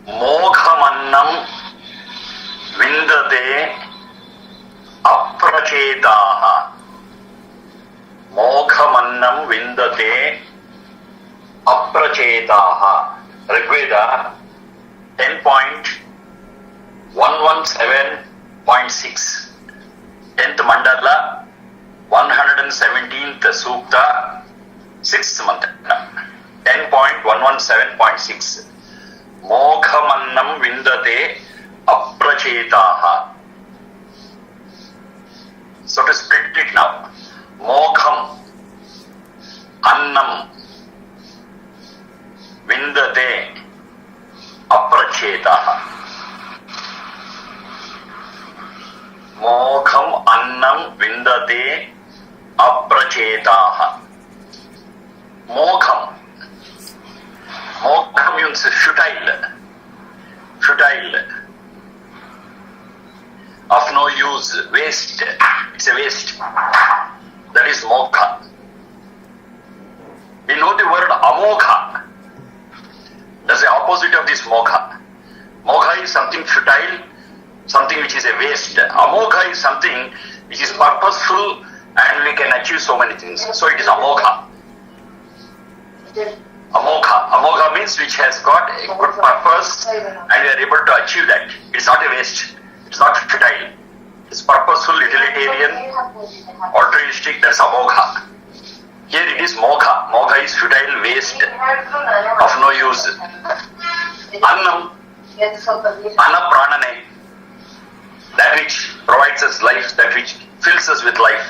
Moghamannam vindate aprachetaha. Moghamannam vindate aprachetaha. Rigveda 10.117.6. 10th Mandala, 117th Sukta, 6th mantra. 10.117.6. Moghamannam vindate aprachetaha. So to split it now. Mogham, annam, vindate aprachetaha. Mogham annam vindate aprachetaha. Mogham. Mogham means futile. Futile. Of no use. Waste. It's a waste. That is mogha. We know the word amogha. That's the opposite of this mogha. Mogha is something futile, something which is a waste. Amogha is something which is purposeful and we can achieve so many things. So it is amogha. Amogha. Amogha means which has got a good purpose and we are able to achieve that. It's not a waste. It's not futile. It's purposeful, utilitarian, altruistic. That's amogha. Here it is mogha. Mogha is futile, waste, of no use. Annam. Anna pranane. That which provides us life, that which fills us with life.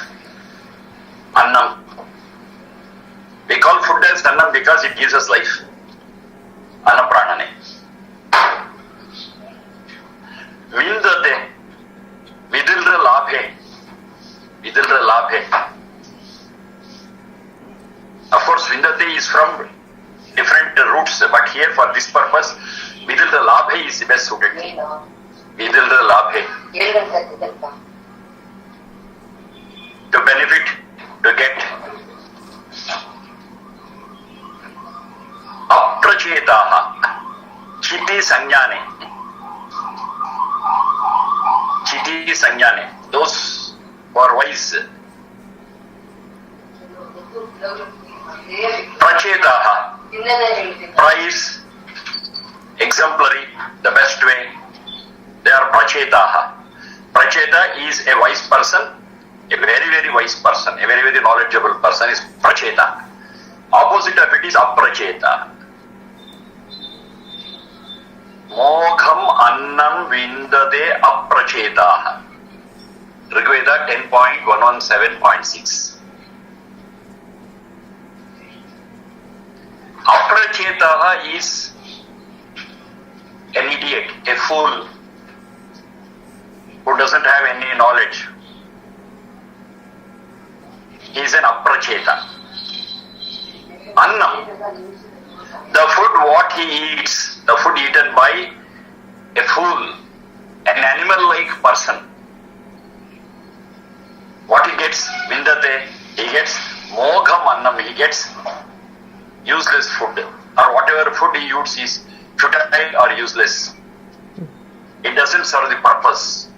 Annam. We call food as annam because it gives us life. Anna pranane. Vindate. Vidilra labhe. Vidilra labhe. Of course, vindate is from different roots, but here for this purpose, vidilra labhe is the best suited thing. Vidilra labhe. To benefit, to get. Aprachetaha. Chiti sanyane. Chiti sanyane. Those who are wise. Prachetaha. Price. Exemplary. The best way. They are prachetaha. Pracheta is a wise person. A very, very wise person. A very, very knowledgeable person is pracheta. Opposite of it is apracheta. Mogham annam vindate aprachetaha. Rigveda 10.117.6. Aprachetaha is an idiot, a fool, who doesn't have any knowledge. He is an apracheta. Annam. The food what he eats, the food eaten by a fool, an animal-like person. What he gets, vindate, he gets mogham annam, he gets useless food. Or whatever food he eats is futile or useless. It doesn't serve the purpose.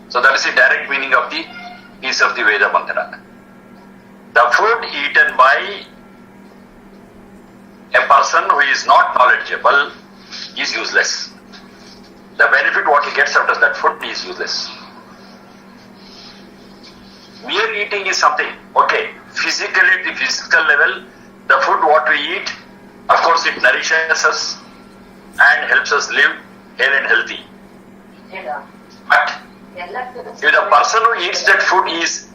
So that is the direct meaning of the piece of the Veda mantra. The food eaten by a person who is not knowledgeable is useless. The benefit what he gets out of that food is useless. Mere eating is something, okay, physically at the physical level, the food what we eat, of course it nourishes us and helps us live hale and healthy. But if the person who eats that food is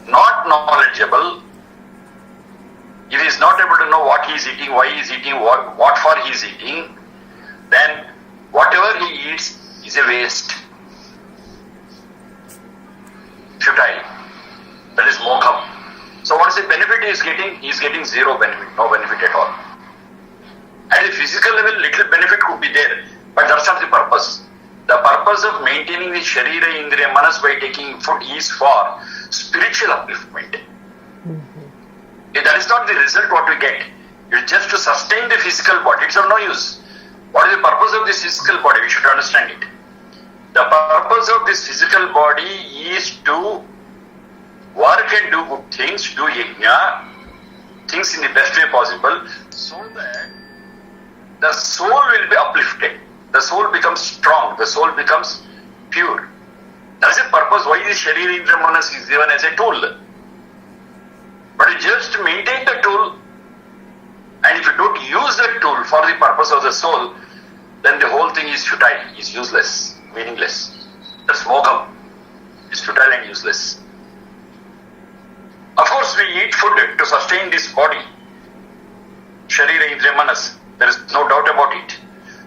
not knowledgeable, if he is not able to know what he is eating, why he is eating, what for he is eating, then whatever he eats is a waste. Futile. That is mogham. So what is the benefit he is getting? He is getting zero benefit, no benefit at all. At a physical level, little benefit could be there, but that's not the purpose. The purpose of maintaining the Sharira, Indriya, Manas by taking food is for spiritual upliftment. If that is not the result what we get, you It's just to sustain the physical body. It's of no use. What is the purpose of this physical body? We should understand it. The purpose of this physical body is to work and do good things, do yajna, things in the best way possible, so that the soul will be uplifted. The soul becomes strong. The soul becomes pure. That's the purpose why the Sharira Indriya Manas is given as a tool. But you just maintain the tool, and if you don't use that tool for the purpose of the soul, then the whole thing is futile, is useless, meaningless. That's mogham. It's futile and useless. Of course, we eat food to sustain this body. Sharira Indriya Manas. There is no doubt about it.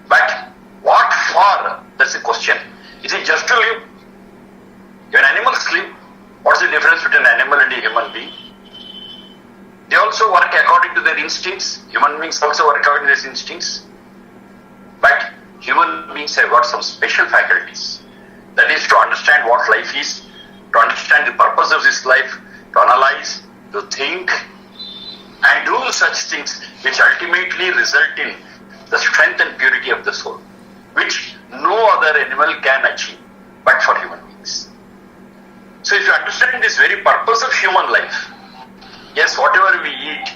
But what for? That's the question. Is it just to live? When animals live, what's the difference between an animal and a human being? They also work according to their instincts. Human beings also work according to their instincts. But human beings have got some special faculties. That is to understand what life is, to understand the purpose of this life, to analyze, to think, and do such things which ultimately result in the strength and purity of the soul, which no other animal can achieve but for human beings. So if you understand this very purpose of human life, yes, whatever we eat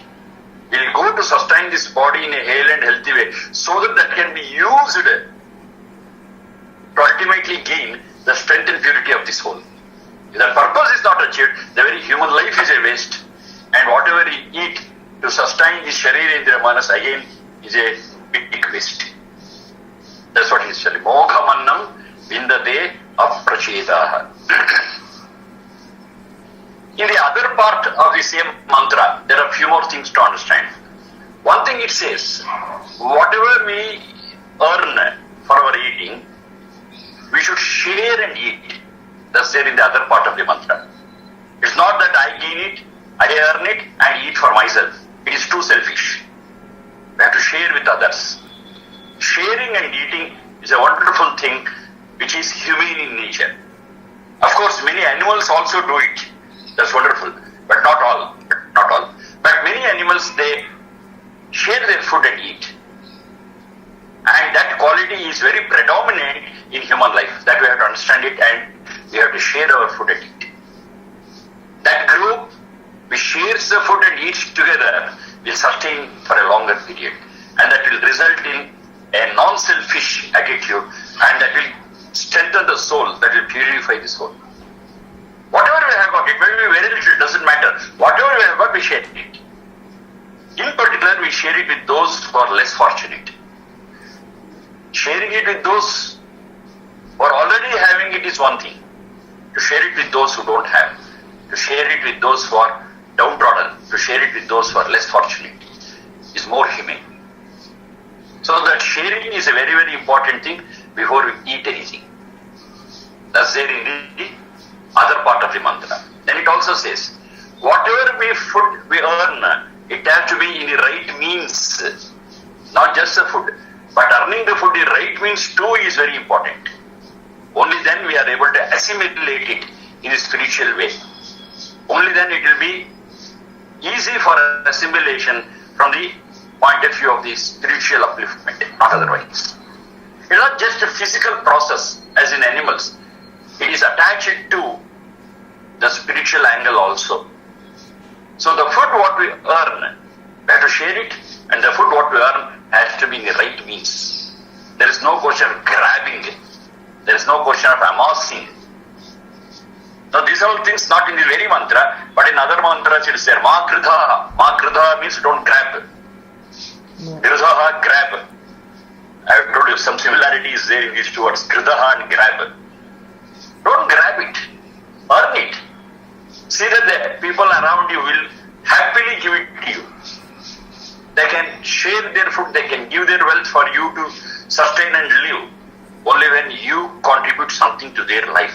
will go to sustain this body in a hale and healthy way, so that that can be used to ultimately gain the strength and purity of the soul. If that purpose is not achieved, the very human life is a waste, and whatever we eat to sustain this Sharira Indriya Manas again is a big waste. That's what he is telling. Moghamannam vindate aprachetaha. In the other part of the same mantra, there are a few more things to understand. One thing it says, whatever we earn for our eating, we should share and eat. That's there in the other part of the mantra. It's not that I gain it, I earn it and eat for myself. It is too selfish. We have to share with others. Sharing and eating is a wonderful thing which is humane in nature. Of course, many animals also do it. That's wonderful. But not all. But many animals, they share their food and eat. And that quality is very predominant in human life. That we have to understand it, and we have to share our food and eat. That group which shares the food and eats together will sustain for a longer period. And that will result in a non-selfish attitude, and that will strengthen the soul, that will purify the soul. Whatever we have got, it may be very little, it doesn't matter. Whatever we have got, we share it. In particular, we share it with those who are less fortunate. Sharing it with those who are already having it is one thing. To share it with those who don't have. To share it with those who are downtrodden. To share it with those who are less fortunate is more humane. So that sharing is a very, very important thing before we eat anything. That's there in the other part of the mantra. Then it also says, whatever food we earn, it has to be in the right means. Not just the food, but earning the food in the right means too is very important. Only then we are able to assimilate it in a spiritual way. Only then it will be easy for assimilation from the point of view of the spiritual upliftment, not otherwise. It is not just a physical process as in animals. It is attached to the spiritual angle also. So the food what we earn, we have to share it, and the food what we earn has to be in the right means. There is no question of grabbing it. There is no question of amassing. Now these are all things not in the very mantra, but in other mantras it is there. Ma kridha. Ma kridha means don't grab. Kridha, grab. I have told you some similarity is there in these two words, kridha and grab. Don't grab it. Earn it. See that the people around you will happily give it to you. They can share their food, they can give their wealth for you to sustain and live. Only when you contribute something to their life.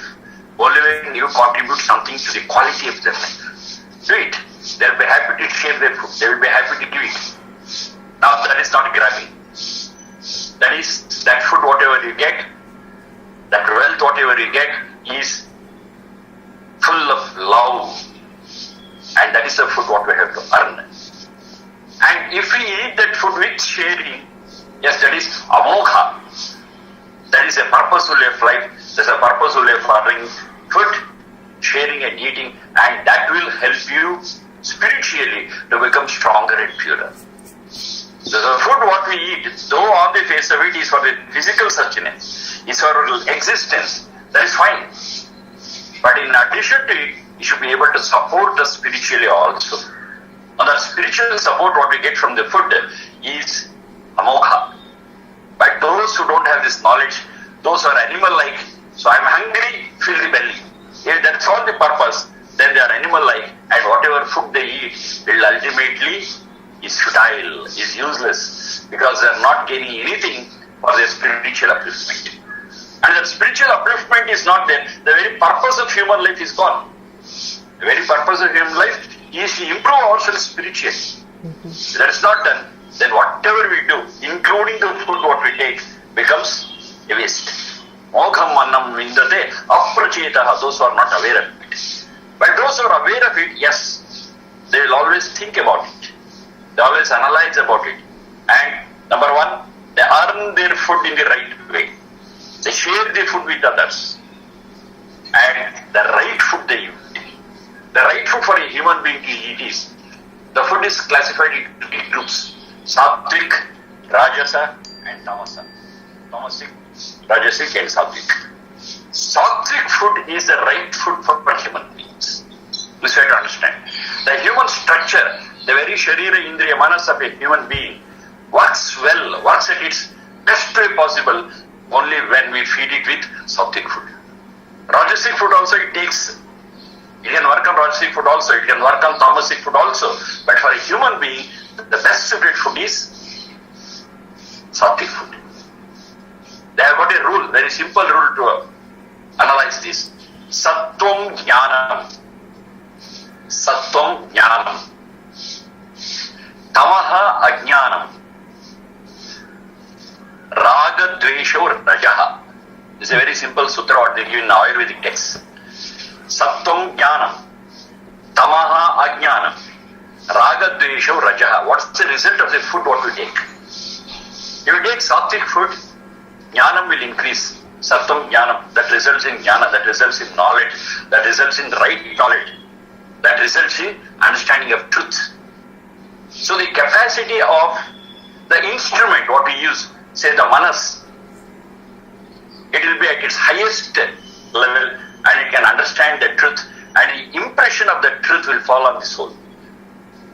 Only when you contribute something to the quality of their life. Do it. They will be happy to share their food. They will be happy to give it. Now that is not grabbing. That is, that food whatever you get, that wealth whatever you get is full of love. And that is the food what we have to earn. And if we eat that food with sharing, yes, that is amokha. That is a purposeful way of life. That's a purposeful way of ordering food, sharing and eating, and that will help you spiritually to become stronger and purer. So the food what we eat, though on the face of it is for the physical sustenance, is for existence, that is fine. But in addition to it, you should be able to support us spiritually also. And the spiritual support what we get from the food is amokha. But those who don't have this knowledge, those who are animal-like, so I'm hungry, fill the belly. If that's all the purpose, then they are animal-like, and whatever food they eat will ultimately is futile, is useless, because they are not gaining anything for their spiritual upliftment. And that spiritual upliftment is not there. The very purpose of human life is gone. The very purpose of human life is to improve ourselves spiritually. If that is not done, then whatever we do, including the food what we take, becomes a waste. Mogham mannam vindate aprachetaha, those who are not aware of it. But those who are aware of it, yes, they will always think about it. They always analyze about it. And number one, they earn their food in the right way. They share their food with others. And the right food they eat. The right food for a human being to eat is, the food is classified into three groups. Sattvic, Rajasa and Tamasa. Tamasic, Rajasic and Sattvic. Sattvic food is the right food for human beings. This way to understand. The human structure, the very Sharira Indriya Manas of a human being works well, works at its best way possible only when we feed it with Sattvic food. Rajasic food also it can work on Rajasic food also, it can work on Tamasic food also. But for a human being, the best suited food is Sattvic food. They have got a rule, very simple rule to analyze this. Sattvam Jnanam. Sattvam Jnanam. Tamaha Ajnanam. Raga Dvesho Rajaha. This is a very simple sutra what they give in Ayurvedic text. Sattvam Jnanam. Tamaha Ajnanam. Raga Dvesho Rajaha. What's the result of the food what we take? If you take Sattvic food, Jnanam will increase. Sattvam Jnanam. That results in Jnana, that results in knowledge, that results in right knowledge, that results in understanding of truth. So the capacity of the instrument what we use, say the manas, it will be at its highest level and it can understand the truth, and the impression of the truth will fall on the soul.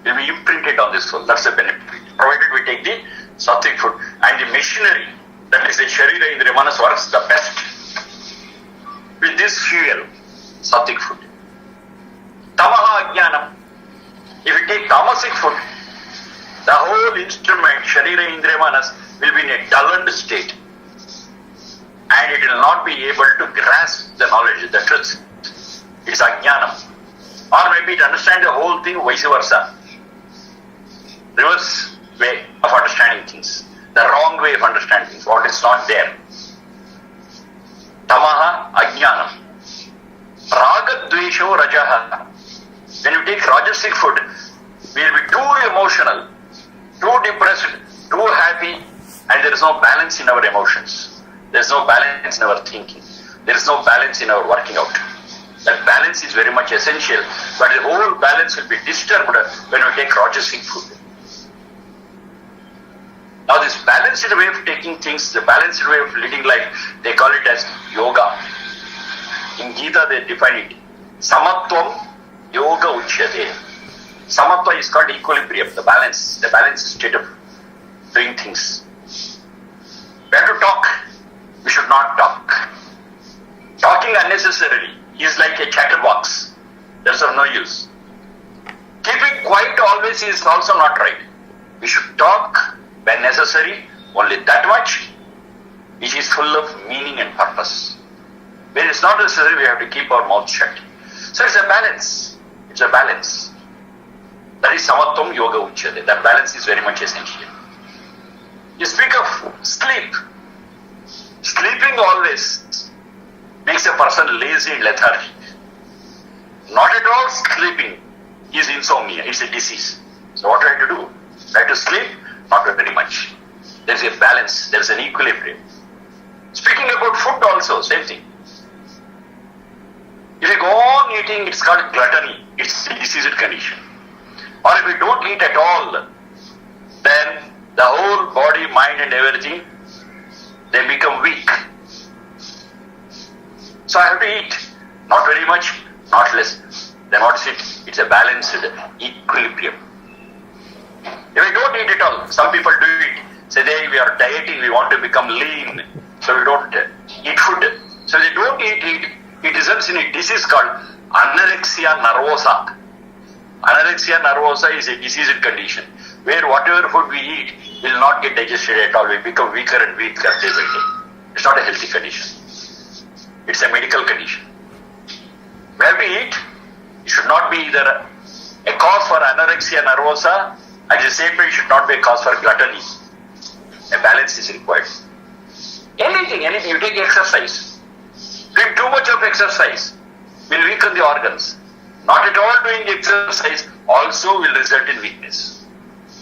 It will be imprinted on the soul. That's the benefit. Provided we take the Sattvic food. And the machinery, that is the Sharira Indriya Manas, works the best with this fuel, Sattvic food. Tamaha Ajnanam. If you take Tamasic food, the whole instrument, Sharira Indriya Manas, will be in a dulled state. And it will not be able to grasp the knowledge, the truth. It's Ajnanam. Or maybe to understand the whole thing, vice versa. Reverse way of understanding things. The wrong way of understanding things. What is not there. Tamaha Ajnanam. Raga Dvesho Rajaha. When you take Rajasic food, we will be too emotional, too depressed, too happy, and there is no balance in our emotions. There is no balance in our thinking. There is no balance in our working out. That balance is very much essential, but the whole balance will be disturbed when we take Rajasic food. Now this balanced way of taking things, the balanced way of leading life, they call it as yoga. In Gita they define it. Samatvam Yoga Uchyate. Samatva is called equilibrium, the balanced state of doing things. We have to talk. We should not talk. Talking unnecessarily is like a chatterbox. That's of no use. Keeping quiet always is also not right. We should talk when necessary, only that much which is full of meaning and purpose. When it's not necessary, we have to keep our mouth shut. So it's a balance. It's a balance. That is Samatvam Yoga Uchyate. That balance is very much essential. You speak of sleep. Sleeping always makes a person lazy and lethargic. Not at all sleeping is insomnia. It's a disease. So what do I have to do? I have to sleep Not very much. There is a balance, there is an equilibrium. Speaking about food also, same thing. If you go on eating, it's called gluttony. It's a diseased condition. Or if you don't eat at all, then the whole body, mind and everything, they become weak. So I have to eat. Not very much, not less. Then what is it? It's a balanced equilibrium. If we don't eat at all, some people do it. Say we are dieting, we want to become lean, so we don't eat food. So they don't eat it. It results in a disease called anorexia nervosa. Anorexia nervosa is a diseased condition where whatever food we eat will not get digested at all. We become weaker and weaker day by day. It's not a healthy condition. It's a medical condition. Where we eat, it should not be either a cause for anorexia nervosa, at the same time it should not be a cause for gluttony. A balance is required. Anything, you take exercise. Doing too much of exercise will weaken the organs. Not at all doing exercise also will result in weakness.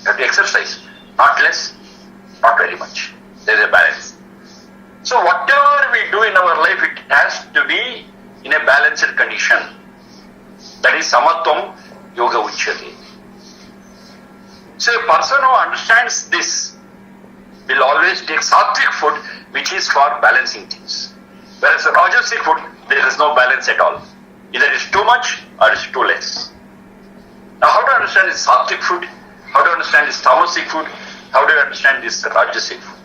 You have to exercise. Not less, not very much. There is a balance. So whatever we do in our life, it has to be in a balanced condition. That is samatvam yoga uchyate. So a person who understands this will always take sattvic food, which is for balancing things. Whereas rajasic food, there is no balance at all. Either it's too much or it's too less. Now how to understand this sattvic food? How to understand this tamasic food? How do you understand this rajasic food?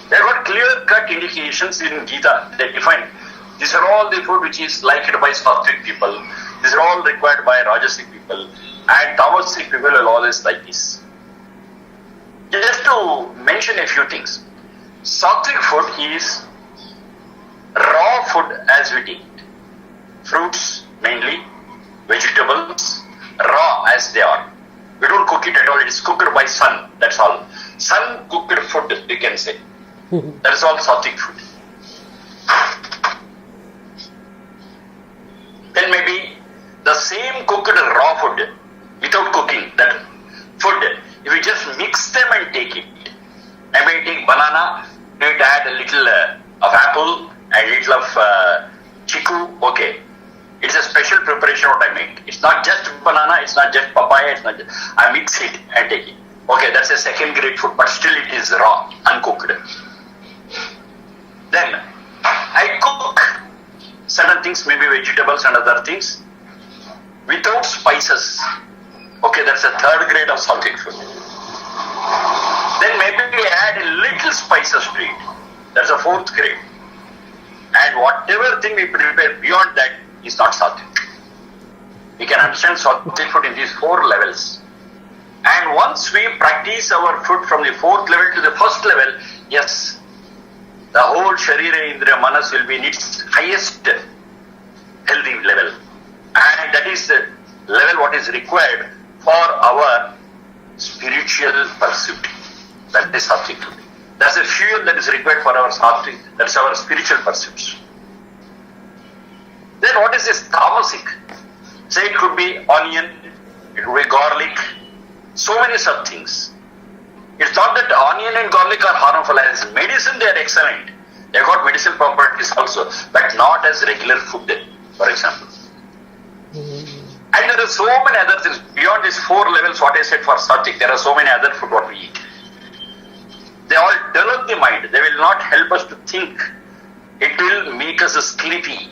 There are clear-cut indications in Gita that define these are all the food which is liked by sattvic people. These are all required by rajasic people. And tamasic people will always like this. Just to mention a few things. Sattvic food is raw food as we eat. Fruits mainly, vegetables, raw as they are. We don't cook it at all, it is cooked by sun, that's all. Sun cooked food, we can say. That is all sattvic food. Then maybe the same cooked raw food without cooking, that food, if you just mix them and take it. I may take banana, it add a little of apple and little of chiku, okay. It's a special preparation what I make. It's not just banana, it's not just papaya, it's not just, I mix it and take it. Okay, that's a second grade food, but still it is raw, uncooked. Then I cook certain things, maybe vegetables and other things, without spices. Okay, that's a third grade of sattvic food. Then maybe we add a little spices to it. That's a fourth grade. And whatever thing we prepare beyond that is not sattvic. We can understand sattvic food in these four levels. And once we practice our food from the fourth level to the first level, yes, the whole Sharira, Indriya, Manas will be in its highest healthy level. And that is the level what is required for our spiritual pursuit. That is sattvic food. That's the fuel that is required for our sattvic, that's our spiritual pursuits. Then what is this tamasic? Say it could be onion, it could be garlic, so many such things. It's not that onion and garlic are harmful. As medicine, they are excellent. They have got medicinal properties also, but not as regular food, for example. And there are so many other things. Beyond these four levels, what I said for sattvic, there are so many other food what we eat. They all develop the mind. They will not help us to think. It will make us sleepy.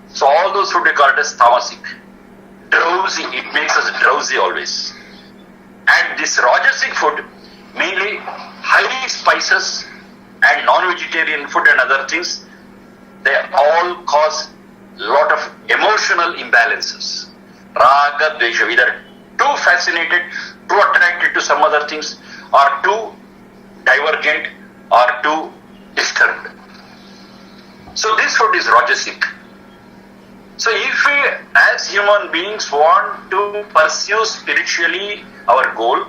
So all those food we call it as tamasic. Drowsy. It makes us drowsy always. And this rajasic food, mainly high spices and non-vegetarian food and other things, they all cause lot of emotional imbalances. Raga, dvesha, either too fascinated, too attracted to some other things, or too divergent, or too disturbed. So this food is rajasic. So if we as human beings want to pursue spiritually our goal,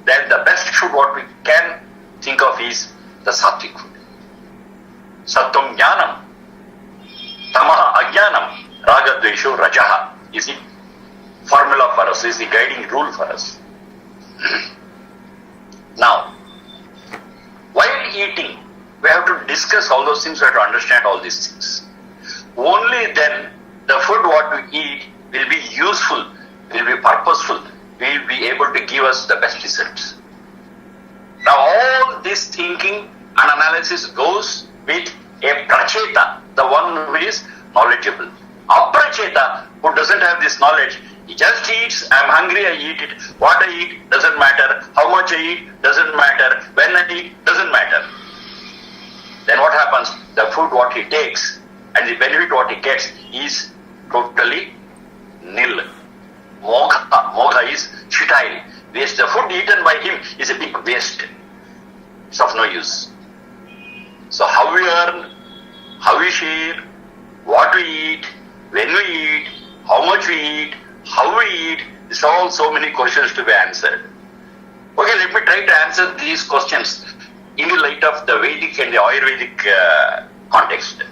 then the best food what we can think of is the sattvic food. Sattvam jnanam, tamaha ajnanam, raga dvesho rajaha is the formula for us, is the guiding rule for us. discuss all those things, we have to understand all these things. Only then the food what we eat will be useful, will be purposeful, will be able to give us the best results. Now all this thinking and analysis goes with a pracheta, the one who is knowledgeable. Apracheta, who doesn't have this knowledge, he just eats, I'm hungry, I eat it. What I eat doesn't matter. How much I eat doesn't matter. When I eat doesn't matter. Then what happens? The food what he takes and the benefit what he gets is totally nil. Mogha is futile. Waste. The food eaten by him is a big waste. It's of no use. So how we earn, how we share, what we eat, when we eat, how much we eat, how we eat, these are all so many questions to be answered. Okay, let me try to answer these questions in the light of the Vedic and the Ayurvedic context.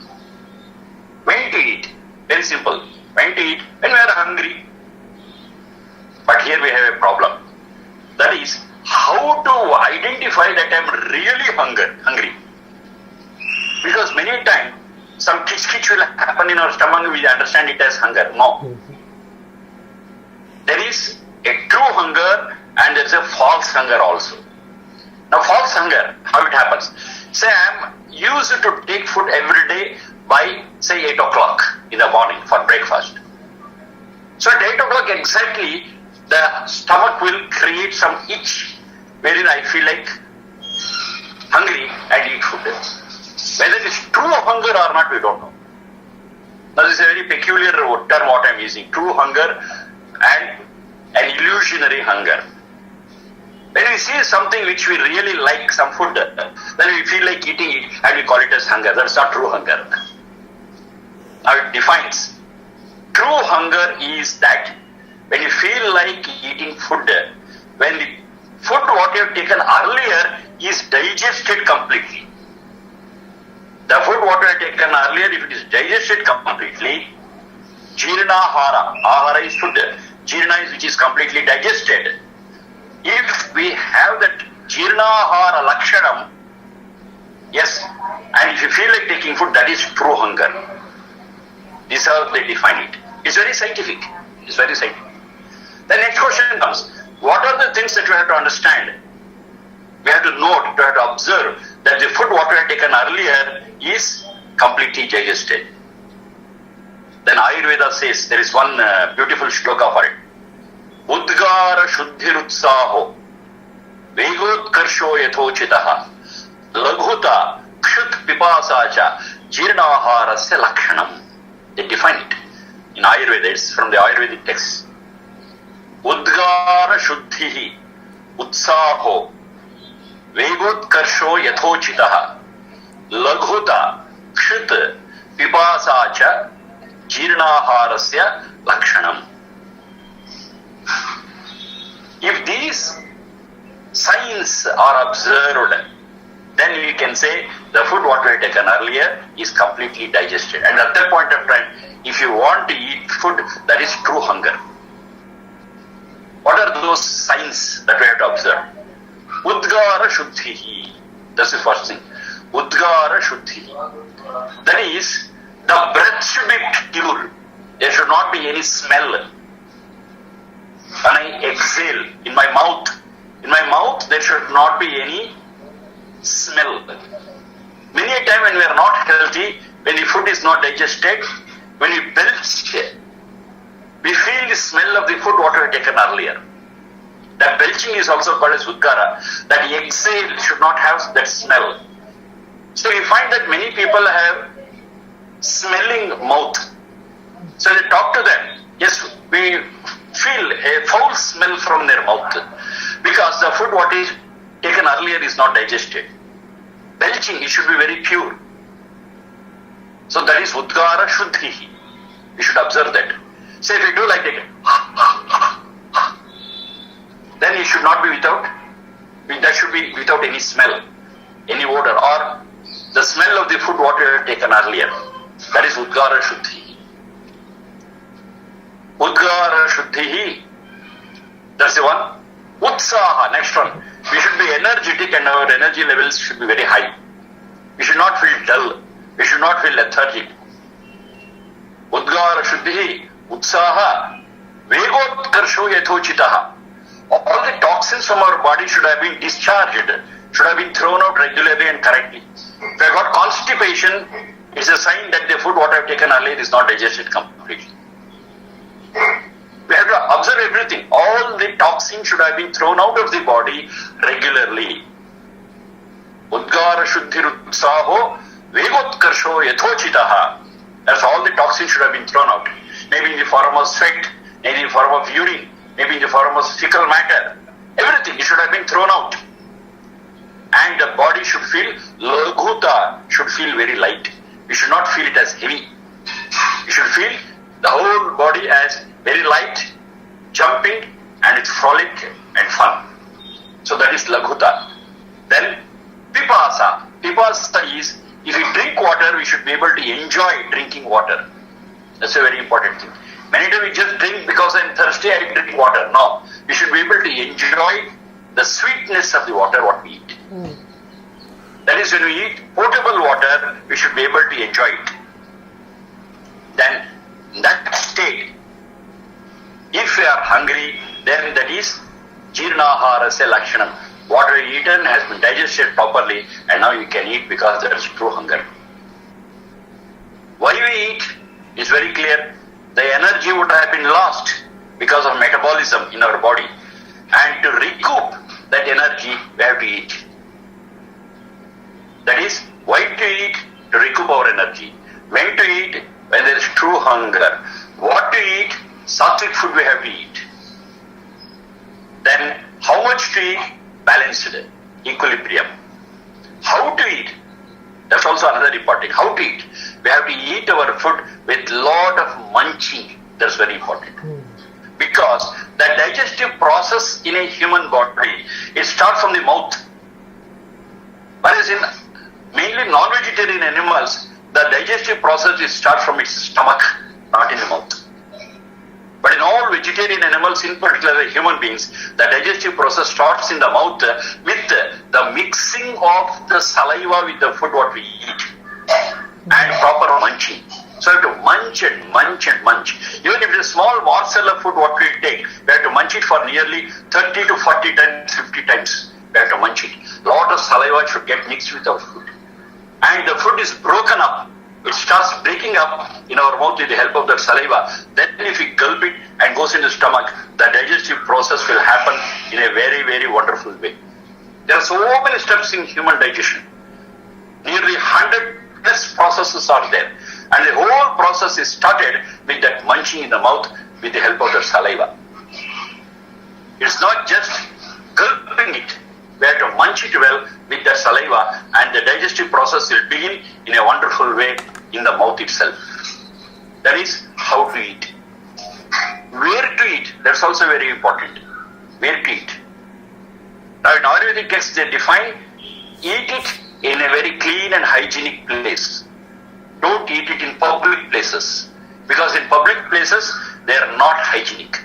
When to eat? Very simple. When to eat? When we are hungry. But here we have a problem. That is, how to identify that I am really hungry. Because many times, some kitch will happen in our stomach, we understand it as hunger. No. There is a true hunger and there is a false hunger also. Now false hunger, how it happens? Say I am used to take food every day by say 8 o'clock in the morning for breakfast. So at 8 o'clock exactly, the stomach will create some itch wherein I feel like hungry and eat food. Whether it is true hunger or not, we don't know. Now this is a very peculiar term what I am using. True hunger and an illusionary hunger. When we see something which we really like, some food, then we feel like eating it and we call it as hunger. That's not true hunger. Now it defines. True hunger is that when you feel like eating food, when the food what you have taken earlier is digested completely. The food what you have taken earlier, if it is digested completely, jirnahara, ahara is food, jirna is which is completely digested. If we have that jirnahara lakshanam, yes, and if you feel like taking food, that is true hunger. This is how they define it. It's very scientific. It's very scientific. The next question comes, what are the things that we have to understand? We have to note, we have to observe that the food what we have taken earlier is completely digested. Then Ayurveda says, there is one beautiful shloka for it. Udgara shuddhirutsaho vegotkarsho yathochitaha laghuta kshut pipasacha jirnaharasya lakshanam. They define it in Ayurveda. It's from the Ayurvedic text. Udgara shuddhihi utsaho vegotkarsho yathochitaha laghuta kshut pipasacha jirnaharasya lakshanam. If these signs are observed, then we can say the food what we have taken earlier is completely digested. And at that point of time, if you want to eat food, that is true hunger. What are those signs that we have to observe? Udgara shuddhihi. That's the first thing. Udgara shuddhihi. That is, the breath should be pure. There should not be any smell. When I exhale in my mouth there should not be any smell. Many a time when we are not healthy, when the food is not digested, when we belch, we feel the smell of the food what we have taken earlier. That belching is also called as udgara. That exhale should not have that smell. So we find that many people have smelling mouth. So they talk to them. Yes, we feel a foul smell from their mouth because the food what is taken earlier is not digested. Belching, it should be very pure. So that is udgara shuddhihi. We should observe that. So if you do like that, then it should not be that should be without any smell, any odor, or the smell of the food what you have taken earlier. That is udgara shuddhihi. Udgara shuddhihi. That's the one. Utsaha, next one. We should be energetic and our energy levels should be very high. We should not feel dull. We should not feel lethargic. Udgara Shuddhi, Utsaha, Vegotkarsho Yathochitaha. All the toxins from our body should have been discharged, should have been thrown out regularly and correctly. If I got constipation, it's a sign that the food what I have taken earlier is not digested completely. We have to observe everything. All the toxins should have been thrown out of the body regularly. Udgara Shuddhirutsaho Vegotkarsho Yathochitaha. That's all the toxins should have been thrown out. Maybe in the form of sweat, maybe in the form of urine, maybe in the form of fecal matter. Everything should have been thrown out. And the body should feel, Laghuta should feel very light. We should not feel it as heavy. We should feel the whole body as very light, jumping, and it's frolic and fun. So that is Laghuta. Then Pipasa. Pipasa is, if we drink water, we should be able to enjoy drinking water. That's a very important thing. Many times we just drink because I'm thirsty, I drink water. No. We should be able to enjoy the sweetness of the water what we eat. That is, when we eat potable water, we should be able to enjoy it. Then, in that state, if we are hungry, then that is Jirnaharasya Lakshanam. Water eaten has been digested properly and now you can eat because there is true hunger. Why we eat is very clear. The energy would have been lost because of metabolism in our body. And to recoup that energy, we have to eat. That is, why to eat? To recoup our energy. When to eat? When there is true hunger. What to eat? Sattvic food we have to eat. Then, how much to eat? Balanced, equilibrium. How to eat? That's also another important. How to eat? We have to eat our food with lot of munching. That's very important. Because the digestive process in a human body, it starts from the mouth. Whereas in mainly non-vegetarian animals, the digestive process starts from its stomach, not in the mouth. But in all vegetarian animals, in particular human beings, the digestive process starts in the mouth with the mixing of the saliva with the food what we eat and proper munching. So we have to munch and munch and munch. Even if it's a small morsel of food what we take, we have to munch it for nearly 30 to 40 times, 50 times. We have to munch it. Lot of saliva should get mixed with our food. And the food is broken up. It starts breaking up in our mouth with the help of that saliva. Then if we gulp it and goes in the stomach, the digestive process will happen in a very, very wonderful way. There are so many steps in human digestion. Nearly 100 plus processes are there. And the whole process is started with that munching in the mouth with the help of the saliva. It's not just gulping it. We have to munch it well with the saliva and the digestive process will begin in a wonderful way in the mouth itself. That is how to eat. Where to eat, that's also very important. Where to eat. Now in Ayurvedic texts they define, eat it in a very clean and hygienic place. Don't eat it in public places. Because in public places, they are not hygienic.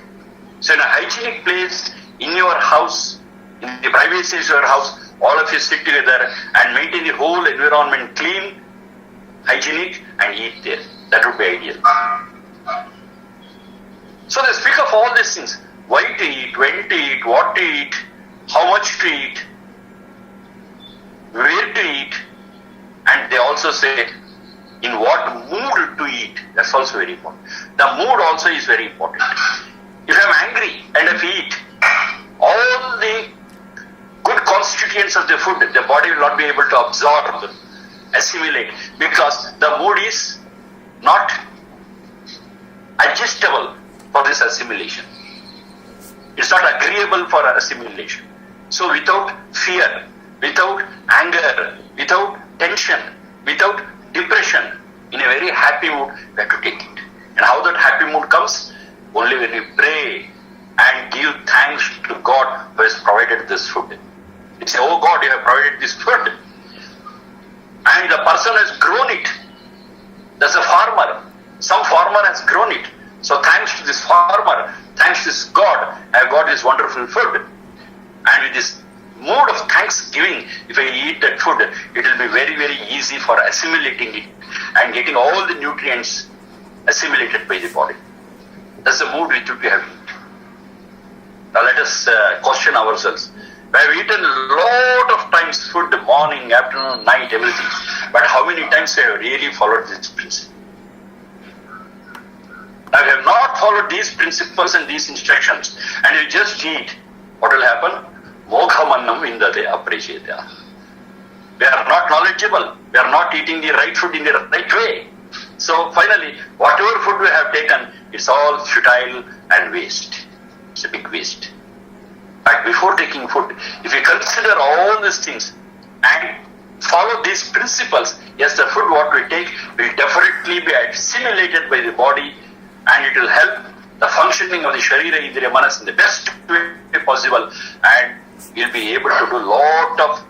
So in a hygienic place, in your house, in the privacy of your house, all of you sit together and maintain the whole environment clean, hygienic and eat there. That would be ideal. So they speak of all these things. Why to eat, when to eat, what to eat, how much to eat, where to eat, and they also say in what mood to eat. That's also very important. The mood also is very important. If I'm angry and if I eat, all the good constituents of the food, the body will not be able to absorb, assimilate, because the mood is not adjustable for this assimilation. It's not agreeable for assimilation. So without fear, without anger, without tension, without depression, in a very happy mood, we have to take it. And how that happy mood comes? Only when we pray and give thanks to God who has provided this food. We say, oh God, you have provided this food. And the person has grown it. There's a farmer. Some farmer has grown it. So thanks to this farmer, thanks to this God, I have got this wonderful food. And with this mood of thanksgiving, if I eat that food, it will be very, very easy for assimilating it and getting all the nutrients assimilated by the body. That's the mood which we have to eat. Now let us question ourselves. We have eaten a lot of times food, morning, afternoon, night, everything. But how many times we have really followed this principle? Now we have not followed these principles and these instructions, and you just eat, what will happen? Moghamannam vindate aprichyate. We are not knowledgeable. We are not eating the right food in the right way. So finally, whatever food we have taken, it's all futile and waste. It's a big waste. But before taking food, if you consider all these things and follow these principles, yes, the food what we take will definitely be assimilated by the body, and it will help the functioning of the Sharira, Indriya, Manas in the best way possible, and we'll be able to do lot of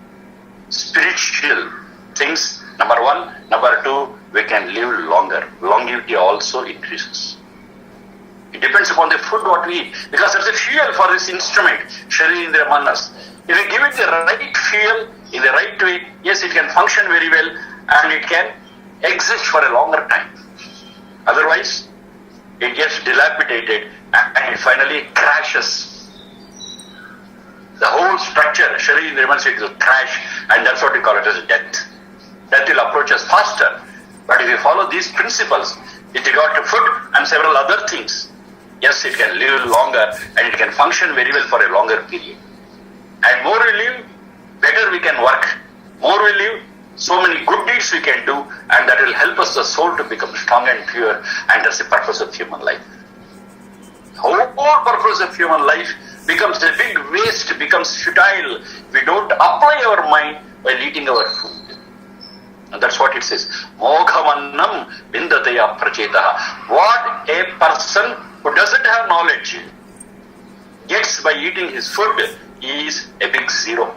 spiritual things. Number one. Number two, we can live longer. Longevity also increases. It depends upon the food what we eat, because that's the fuel for this instrument, Sharira, Indriya, Manas. If we give it the right fuel in the right way, yes, it can function very well and it can exist for a longer time. Otherwise, it gets dilapidated and it finally crashes. The whole structure, Sharira, Indriya, Manas, it will crash, and that's what we call it as death. Death will approach us faster. But if you follow these principles, with regard to food and several other things, yes, it can live longer and it can function very well for a longer period. And more we live, better we can work. More we live, so many good deeds we can do, and that will help us, the soul, to become strong and pure, and that's the purpose of human life. The whole purpose of human life becomes a big waste, becomes futile if we don't apply our mind while eating our food. And that's what it says. Moghamannam vindateya prachetaha. What a person who doesn't have knowledge gets by eating his food is a big zero.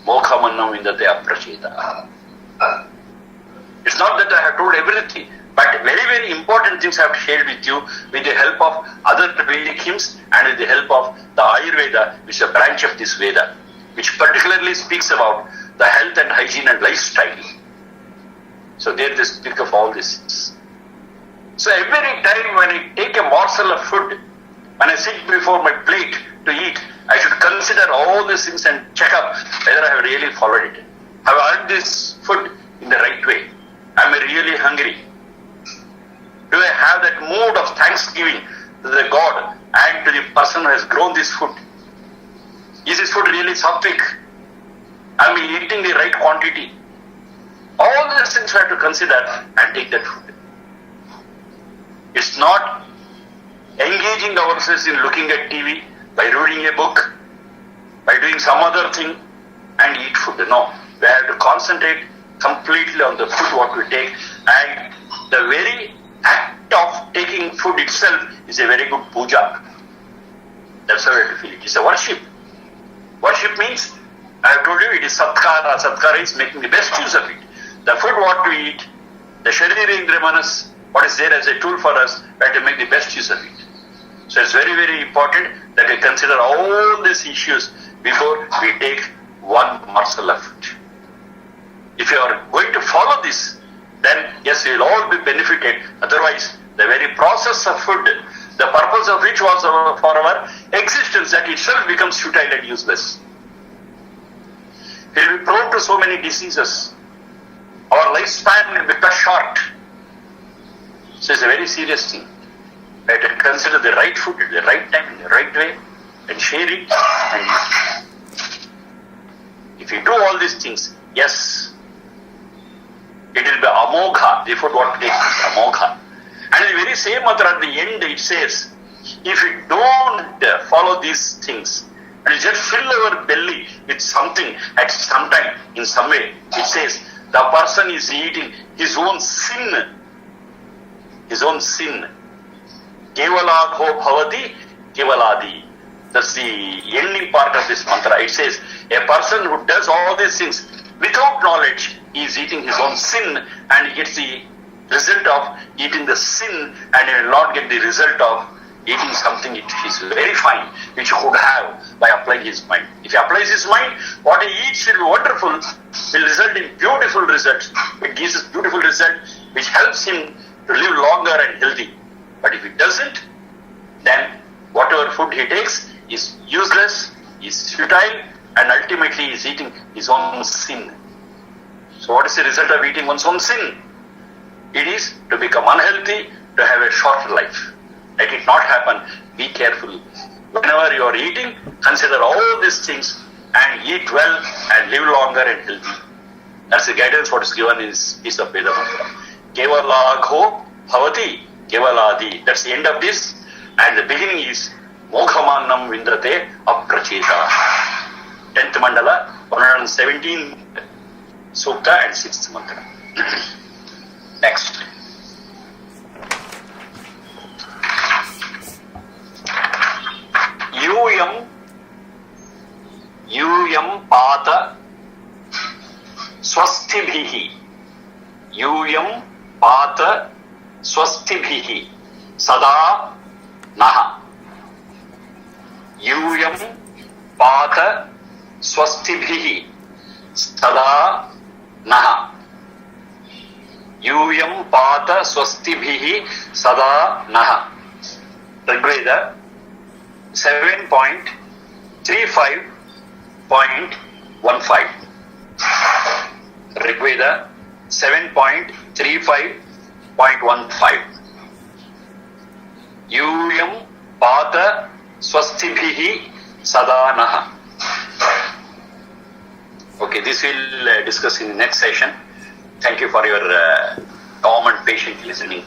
Moghamannam vindateya prachetaha. It's not that I have told everything, but very, very important things I have shared with you with the help of other Vedic hymns and with the help of the Ayurveda, which is a branch of this Veda, which particularly speaks about the health and hygiene and lifestyle. So there they speak of all these things. So every time when I take a morsel of food, when I sit before my plate to eat, I should consider all these things and check up whether I have really followed it. Have I earned this food in the right way? Am I really hungry? Do I have that mood of thanksgiving to the God and to the person who has grown this food? Is this food really sattvic? Am I eating the right quantity? All these things we have to consider and take that food. It's not engaging ourselves in looking at TV, by reading a book, by doing some other thing and eat food. No, we have to concentrate completely on the food what we take, and the very act of taking food itself is a very good puja. That's how we have to feel it. It's a worship. Worship means, I have told you, it is Sudhakara. Sudhakara is making the best use of it. The food what we eat, the Sharira, Indriya, Manas, what is there as a tool for us, we have to make the best use of it. So it's very, very important that we consider all these issues before we take one morsel of food. If you are going to follow this, then yes, we will all be benefited. Otherwise, the very process of food, the purpose of which was for our existence, that itself becomes futile and useless. We will be prone to so many diseases. Our lifespan will be cut short. So it's a very serious thing. We have to consider the right food at the right time, in the right way, and share it and use it. If you do all these things, yes, it will be amogha. The food what we take is amogha. And the very same mantra at the end it says, if we don't follow these things, and just fill our belly with something at some time, in some way, it says, the person is eating his own sin. His own sin. Kevaladho bhavati kevaladi. That's the ending part of this mantra. It says, a person who does all these things without knowledge, he is eating his own sin, and he gets the result of eating the sin, and he will not get the result of eating something it is very fine, which he could have by applying his mind. If he applies his mind, what he eats will be wonderful, will result in beautiful results. It gives us beautiful result, which helps him to live longer and healthy. But if he doesn't, then whatever food he takes is useless, is futile, and ultimately is eating his own sin. So what is the result of eating one's own sin? It is to become unhealthy, to have a short life. Let it not happen. Be careful. Whenever you are eating, consider all these things and eat well and live longer and healthy. That's the guidance what is given in this piece of Veda mantra. Kevalagho bhavati kevaladi. That's the end of this. And the beginning is Moghamannam vindrate apracheta. 10th mandala, 117th sukta and 6th mantra. Next. यूयं पात स्वस्तिभिः यूयं पात स्वस्तिभिः सदा नः यूयं पात स्वस्तिभिः सदा नः यूयं पात स्वस्तिभिः सदा नः Rigveda 7.35.15 Rigveda 7.35.15 Yuyam Pata Swastibhihi Sadanaha. Okay, this we'll discuss in the next session. Thank you for your calm and patient listening.